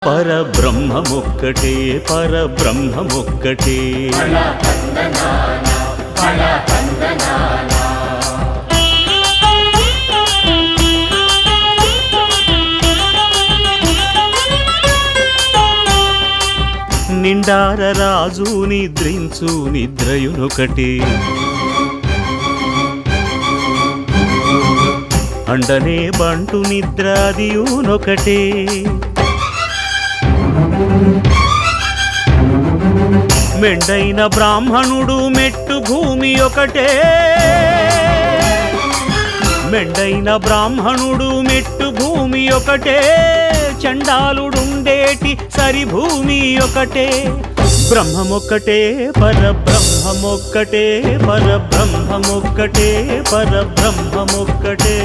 పరబ్రహ్మమొక్కటే పరబ్రహ్మమొక్కటే నిండార రాజు నిద్రించు నిద్రయునొకటే అండనే బంటు నిద్రాదియునొకటే మెండైన బ్రాహ్మణుడు మెట్టు భూమి ఒకటే మెండైన బ్రాహ్మణుడు మెట్టు భూమి ఒకటే చండాలుడుండేటి సరి భూమి ఒకటే బ్రహ్మమొక్కటే పరబ్రహ్మమొక్కటే పరబ్రహ్మమొక్కటే పరబ్రహ్మమొక్కటే